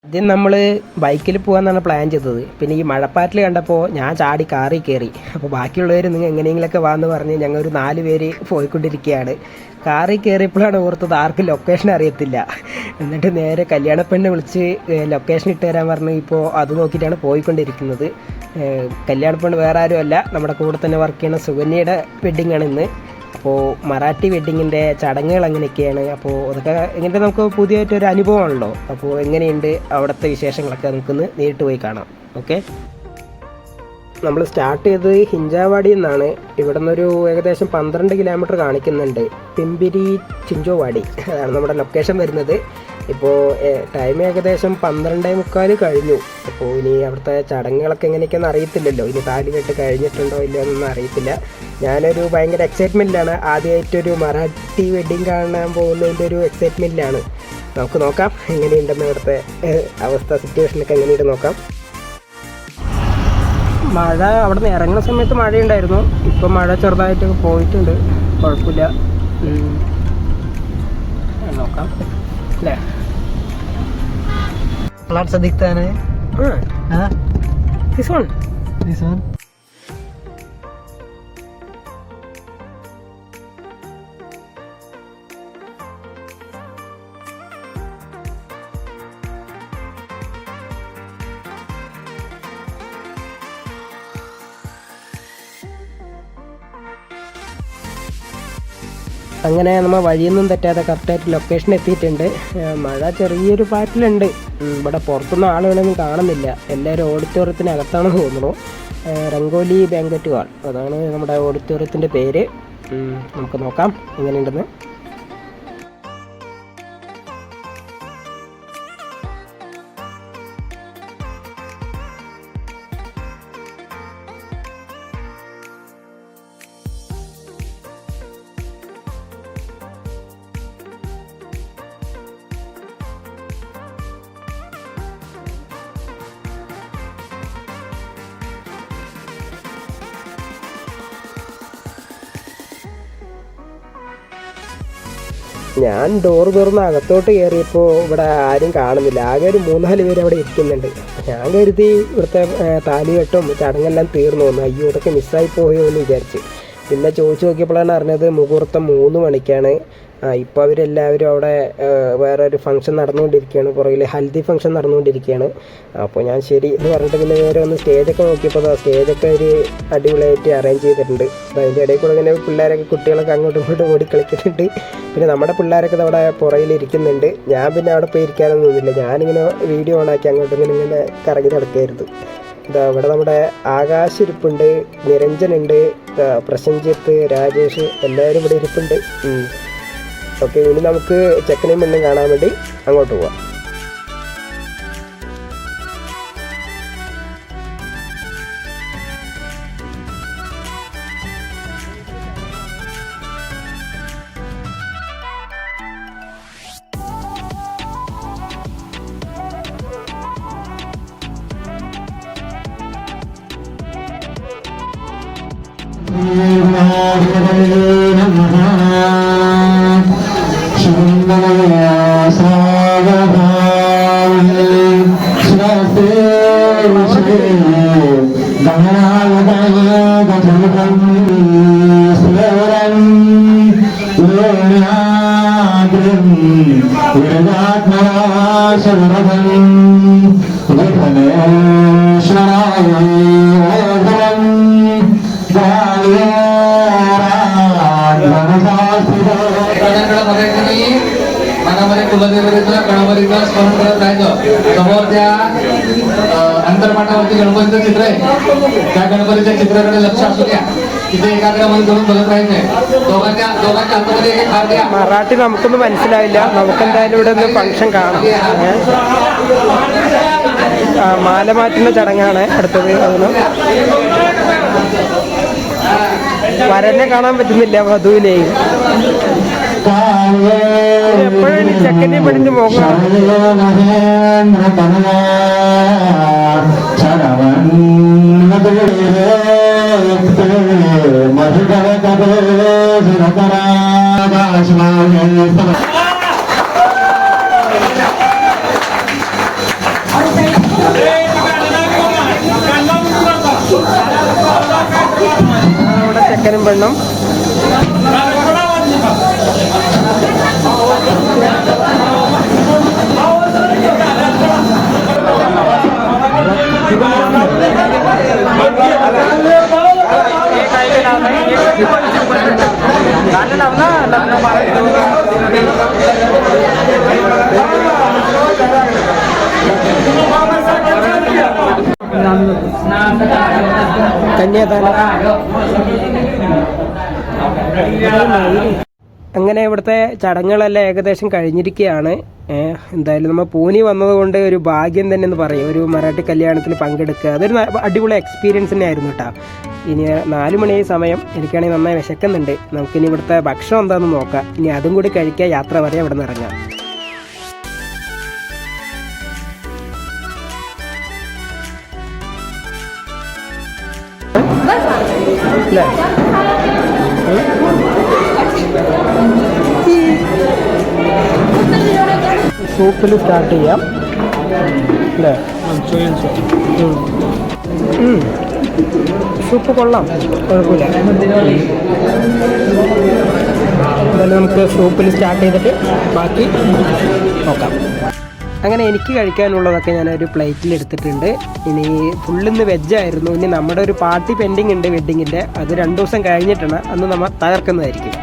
ആദ്യം നമ്മൾ ബൈക്കിൽ പോകാമെന്നാണ് പ്ലാൻ ചെയ്തത്. പിന്നെ ഈ മഴപ്പാറ്റിൽ കണ്ടപ്പോൾ ഞാൻ ചാടി കാറിൽ കയറി. അപ്പോൾ ബാക്കിയുള്ളവർ നിങ്ങൾ എങ്ങനെയെങ്കിലുമൊക്കെ വാന്ന് പറഞ്ഞ് ഞങ്ങൾ ഒരു 4 പേര് പോയിക്കൊണ്ടിരിക്കുകയാണ്. കാറിൽ കയറിയപ്പോഴാണ് ഓർത്തത് ആർക്കും ലൊക്കേഷൻ അറിയത്തില്ല. എന്നിട്ട് നേരെ കല്യാണപ്പെണ്ണ് വിളിച്ച് ലൊക്കേഷൻ ഇട്ട് തരാൻ പറഞ്ഞ് ഇപ്പോൾ അത് നോക്കിയിട്ടാണ് പോയിക്കൊണ്ടിരിക്കുന്നത്. കല്യാണപ്പെണ്ണ് വേറെ ആരുമല്ല, നമ്മുടെ കൂടെ തന്നെ വർക്ക് ചെയ്യുന്ന സുകന്യയുടെ വെഡ്ഡിങ്ങാണ് ഇന്ന്. അപ്പോൾ മറാഠി വെഡ്ഡിങ്ങിൻ്റെ ചടങ്ങുകൾ അങ്ങനെയൊക്കെയാണ്. അപ്പോൾ അതൊക്കെ ഇങ്ങനത്തെ നമുക്ക് പുതിയതായിട്ടൊരു അനുഭവമാണല്ലോ. അപ്പോൾ എങ്ങനെയുണ്ട് അവിടുത്തെ വിശേഷങ്ങളൊക്കെ നമുക്കൊന്ന് നേരിട്ട് പോയി കാണാം. ഓക്കെ, നമ്മൾ സ്റ്റാർട്ട് ചെയ്തത് ഹിഞ്ചാവാടിയിൽ നിന്നാണ്. ഇവിടെ നിന്നൊരു ഏകദേശം 12 കിലോമീറ്റർ കാണിക്കുന്നുണ്ട്. പിമ്പിരി ചിഞ്ചോവാടി അതാണ് നമ്മുടെ ലൊക്കേഷൻ വരുന്നത്. ഇപ്പോൾ ടൈം ഏകദേശം 12:45 കഴിഞ്ഞു. അപ്പോൾ ഇനി അവിടുത്തെ ചടങ്ങുകളൊക്കെ എങ്ങനെയൊക്കെയാണെന്ന് അറിയത്തില്ലല്ലോ. ഇനി താലികെട്ട് കഴിഞ്ഞിട്ടുണ്ടോ ഇല്ലയോ എന്നൊന്നും അറിയത്തില്ല. ഞാനൊരു ഭയങ്കര എക്സൈറ്റ്മെൻറ്റിലാണ്. ആദ്യമായിട്ടൊരു മറാഠി വെഡ്ഡിങ് കാണാൻ പോകുന്നതിൻ്റെ ഒരു എക്സൈറ്റ്മെൻറ്റിലാണ്. നമുക്ക് നോക്കാം എങ്ങനെയുണ്ടെന്ന് ഇവിടുത്തെ അവസ്ഥ, സിറ്റുവേഷനൊക്കെ എങ്ങനെയുണ്ട് നോക്കാം. മഴ അവിടെ നിന്ന് ഇറങ്ങുന്ന സമയത്ത് മഴയുണ്ടായിരുന്നു. ഇപ്പം മഴ ചെറുതായിട്ട് പോയിട്ടുണ്ട്, കുഴപ്പമില്ല. നോക്കാം അല്ലേ. फ्लैट सा दिखता है ना? हाँ, दिस वन അങ്ങനെ നമ്മൾ വഴിയൊന്നും തെറ്റാതെ കറക്റ്റായിട്ട് ലൊക്കേഷൻ എത്തിയിട്ടുണ്ട്. മഴ ചെറിയൊരു പാറ്റിലുണ്ട്. ഇവിടെ പുറത്തുനിന്ന് ആളുകളൊന്നും കാണുന്നില്ല. എല്ലാവരും ഓഡിറ്റോറിയത്തിനകത്താണെന്ന് തോന്നുന്നു. രംഗോലി ബാങ്കറ്റ് ഹാൾ, അതാണ് നമ്മുടെ ഓഡിറ്റോറിയത്തിൻ്റെ പേര്. നമുക്ക് നോക്കാം എങ്ങനെയുണ്ടെന്ന്. ഞാൻ ഡോർ തുറന്ന് അകത്തോട്ട് കയറിയപ്പോൾ ഇവിടെ ആരും കാണുന്നില്ല. ആകെ ഒരു 3-4 പേര് അവിടെ ഇരിക്കുന്നുണ്ട്. ഞാൻ കരുതി ഇവിടുത്തെ താലികെട്ടും ചടങ്ങെല്ലാം തീർന്നു വന്നു. അയ്യോ ഇതൊക്കെ മിസ്സായി പോയോ എന്ന് വിചാരിച്ച്. പിന്നെ ചോദിച്ചു നോക്കിയപ്പോഴാണ് അറിഞ്ഞത് മുഹൂർത്തം 3 മണിക്കാണ്. ഇപ്പോൾ അവരെല്ലാവരും അവിടെ വേറൊരു ഫംഗ്ഷൻ നടന്നുകൊണ്ടിരിക്കുകയാണ്. പുറകിൽ ഹൽദി ഫംഗ്ഷൻ നടന്നുകൊണ്ടിരിക്കുകയാണ്. അപ്പോൾ ഞാൻ ശരി എന്ന് പറഞ്ഞിട്ട് പിന്നെ വേറെ ഒന്ന് സ്റ്റേജൊക്കെ നോക്കിയപ്പോൾ സ്റ്റേജൊക്കെ ഒരു അടിപൊളിയായിട്ട് അറേഞ്ച് ചെയ്തിട്ടുണ്ട്. അപ്പോൾ അതിൻ്റെ ഇടയിൽ കൂടെ ഇങ്ങനെ പിള്ളേരൊക്കെ കുട്ടികളൊക്കെ അങ്ങോട്ടും ഇങ്ങോട്ടും ഓടി കളിക്കുന്നുണ്ട്. പിന്നെ നമ്മുടെ പിള്ളേരൊക്കെ അവിടെ പുറകിലിരിക്കുന്നുണ്ട്. ഞാൻ പിന്നെ അവിടെ പോയി ഇരിക്കാനൊന്നുമില്ല. ഞാനിങ്ങനെ വീഡിയോ ഓണാക്കി അങ്ങോട്ടും ഇങ്ങനെ കറങ്ങി നടക്കുകയായിരുന്നു. ഇവിടെ നമ്മുടെ ആകാശ് ഇരിപ്പുണ്ട്, നിരഞ്ജനുണ്ട്, പ്രസഞ്ജിത്ത്, രാജേഷ് എല്ലാവരും ഇവിടെ ഇരിപ്പുണ്ട്. ഓക്കെ, ഇനി നമുക്ക് ചെക്കനെയും പെണ്ണും കാണാൻ വേണ്ടി അങ്ങോട്ട് പോവാം. मनामध्ये कुलदेवतेचं गणपतीचं स्मरण करत राहायचं. समोर त्या अंतरमाटावरती गणपतीचं चित्र आहे, त्या गणपतीच्या चित्राकडे लक्ष असू द्या. तिथे एकाग्रमध्ये करून बघत राहायचंय. दोघांच्या हातामध्ये एक हार द्या. മറാഠി നമുക്കൊന്നും മനസ്സിലായില്ല. നമുക്കെന്തായാലും ഇവിടെ ഒന്ന് ഫംഗ്ഷൻ കാണാം. മാല മാറ്റുന്ന ചടങ്ങാണ് അടുത്തത്. അതിന് വരനെ കാണാൻ പറ്റുന്നില്ല വധുവിനെയും. എപ്പോഴും ചെക്കനെ പഠിച്ച് പോകണം. അവിടെ ചെക്കനും പെണ്ണും. അങ്ങനെ ഇവിടുത്തെ ചടങ്ങുകളെല്ലാം ഏകദേശം കഴിഞ്ഞിരിക്കുകയാണ്. എന്തായാലും നമ്മൾ പൂനെ വന്നതുകൊണ്ട് ഒരു ഭാഗ്യം തന്നെ എന്ന് പറയും, ഒരു മറാഠി കല്യാണത്തിൽ പങ്കെടുക്കുക. അതൊരു അടിപൊളി എക്സ്പീരിയൻസ് തന്നെ ആയിരുന്നു കേട്ടോ. ഇനി 4 മണിയായി സമയം. എനിക്കാണെങ്കിൽ നന്നായി വിശക്കുന്നുണ്ട്. നമുക്കിനി ഇവിടുത്തെ ഭക്ഷണം എന്താണെന്ന് നോക്കാം. ഇനി അതും കൂടി കഴിക്കുക, യാത്ര പറയാൻ ഇവിടെ നിന്ന് ഇറങ്ങാം. അല്ലേ സൂപ്പിൽ സ്റ്റാർട്ട് ചെയ്യാം അല്ലേ? സൂപ്പ് കൊള്ളാം, കുഴപ്പമില്ല. എന്തായാലും നമുക്ക് സൂപ്പിൽ സ്റ്റാർട്ട് ചെയ്തിട്ട് ബാക്കി നോക്കാം. അങ്ങനെ എനിക്ക് കഴിക്കാനുള്ളതൊക്കെ ഞാനൊരു പ്ലേറ്റിൽ എടുത്തിട്ടുണ്ട്. ഇനി ഫുള്ളിന്ന് വെജായിരുന്നു. ഇനി നമ്മുടെ ഒരു പാർട്ടി പെൻഡിങ് ഉണ്ട് വെഡ്ഡിങ്ങിൻ്റെ. അത് 2 ദിവസം കഴിഞ്ഞിട്ടാണ്, അന്ന് നമ്മൾ തകർക്കുന്നതായിരിക്കും.